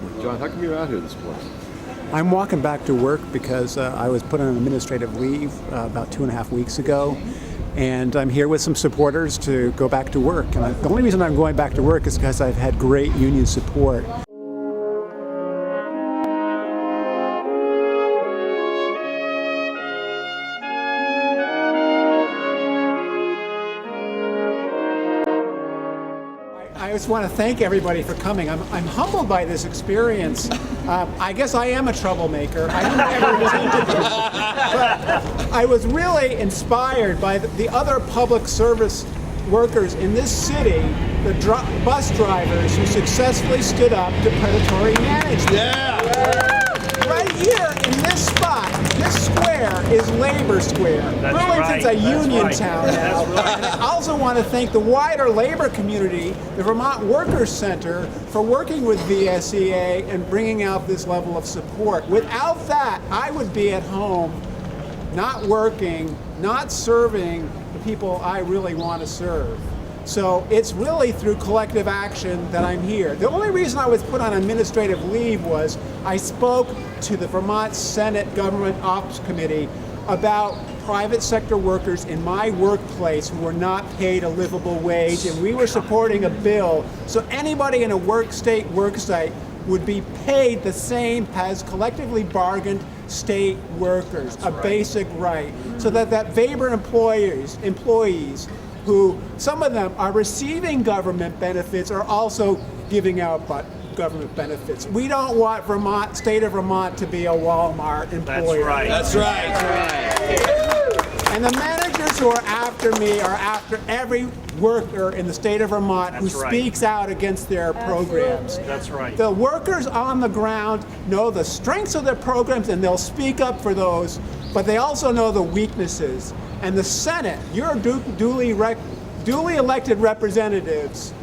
morning. John, how come you're out here this morning? I'm walking back to work because I was put on administrative leave about 2.5 weeks ago, and I'm here with some supporters to go back to work. And the only reason I'm going back to work is because I've had great union support. I just want to thank everybody for coming. I'm humbled by this experience. I guess I am a troublemaker. I didn't ever intend to be. But I was really inspired by the other public service workers in this city, the bus drivers who successfully stood up to predatory management. Yeah! Right here in this spot, this square is Labor Square. Burlington's a union town now. And I also want to thank the wider labor community, the Vermont Workers Center, for working with VSEA and bringing out this level of support. Without that, I would be at home, not working, not serving the people I really want to serve. So it's really through collective action that I'm here. The only reason I was put on administrative leave was I spoke to the Vermont Senate Government Ops Committee about private sector workers in my workplace who were not paid a livable wage, and we were supporting a bill so anybody in a work site would be paid the same as collectively bargained state workers, a basic right, so that VABIR employees who, some of them are receiving government benefits, are also giving out government benefits. We don't want state of Vermont to be a Walmart employer. That's right. And the managers who are after me are after every worker in the state of Vermont who speaks out against their programs. That's right. The workers on the ground know the strengths of their programs and they'll speak up for those, but they also know the weaknesses. And the Senate, your duly elected representatives,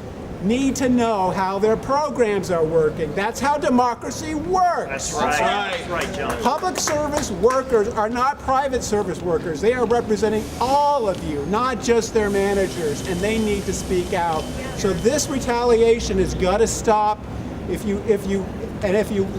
need to know how their programs are working. That's how democracy works. That's right. That's right, John. Public service workers are not private service workers. They are representing all of you, not just their managers, and they need to speak out. So this retaliation has got to stop. If you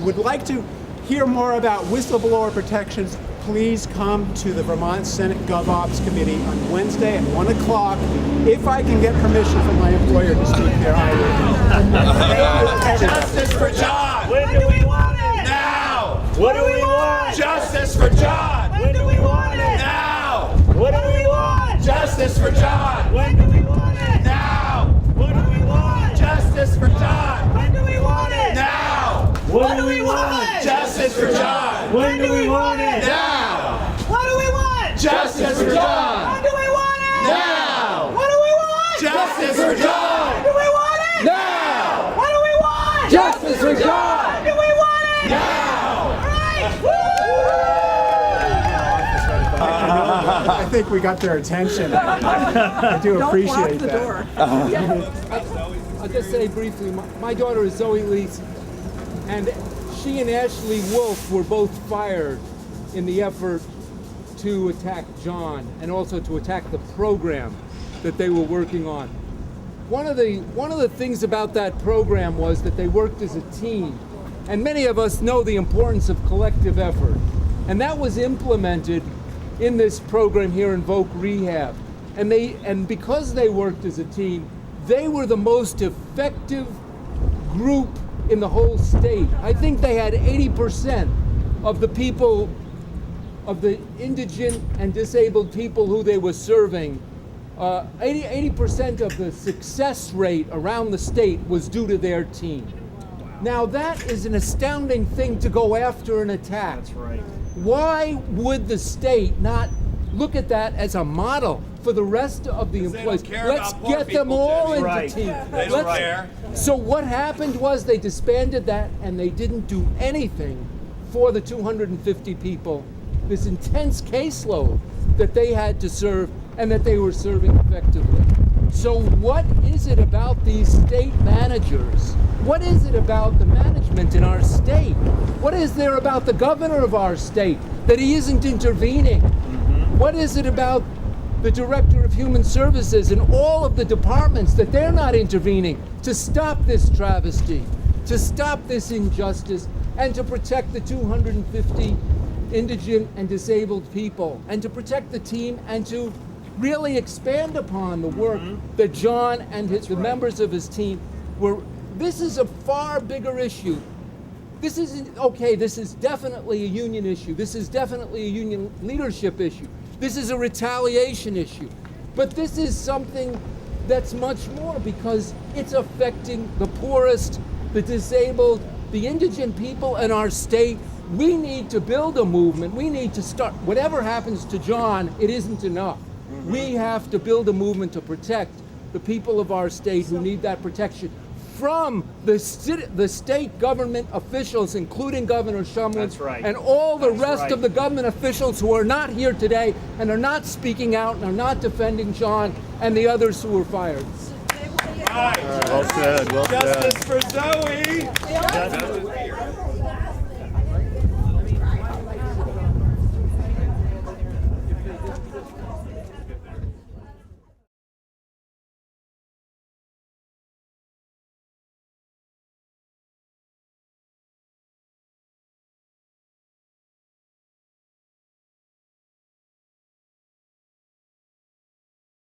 would like to hear more about whistleblower protections, please come to the Vermont Senate GovOps Committee on Wednesday at 1 o'clock. If I can get permission from my employer to speak there, I will. Justice for John! When do we want it? Now! What do we want? Justice for John! When do we want it? Now! What do we want? Justice for John! When do we want it? Now! What do we want? Justice for John! When do we want it? Now! What do we want? Justice for John! When do we want it? Now! What do we want? Justice for John! When do we want it? Now! What do we want? Justice for John! When do we want it? Now! What do we want? Justice for John! When do we want it? Now! All right. I think we got their attention. I do appreciate that. I'll just say briefly, my daughter is Zoe Lees, and she and Ashley Wolf were both fired in the effort to attack John and also to attack the program that they were working on. One of the things about that program was that they worked as a team, and many of us know the importance of collective effort, and that was implemented in this program here in Voc Rehab. And because they worked as a team, they were the most effective group in the whole state. I think they had 80% of the people, of the indigent and disabled people who they were serving. 80% of the success rate around the state was due to their team. Now that is an astounding thing to go after and attack. That's right. Why would the state not look at that as a model for the rest of the employees? Let's get them all into team. They don't care. So what happened was they disbanded that and they didn't do anything for the 250 people, this intense caseload that they had to serve and that they were serving effectively. So what is it about these state managers? What is it about the management in our state? What is there about the governor of our state that he isn't intervening? What is it about the director of human services and all of the departments that they're not intervening to stop this travesty, to stop this injustice and to protect the 250 indigent and disabled people, and to protect the team, and to really expand upon the work that John and the members of his team were. This is a far bigger issue. This isn't, okay, this is definitely a union issue. This is definitely a union leadership issue. This is a retaliation issue. But this is something that's much more, because it's affecting the poorest, the disabled, the indigent people in our state. We need to build a movement. We need to start. Whatever happens to John, it isn't enough. We have to build a movement to protect the people of our state who need that protection from the state government officials, including Governor Shumlin, That's right. and all the That's rest right. of the government officials who are not here today and are not speaking out and are not defending John and the others who were fired. Right. Well said. Well said. Justice for Zoe.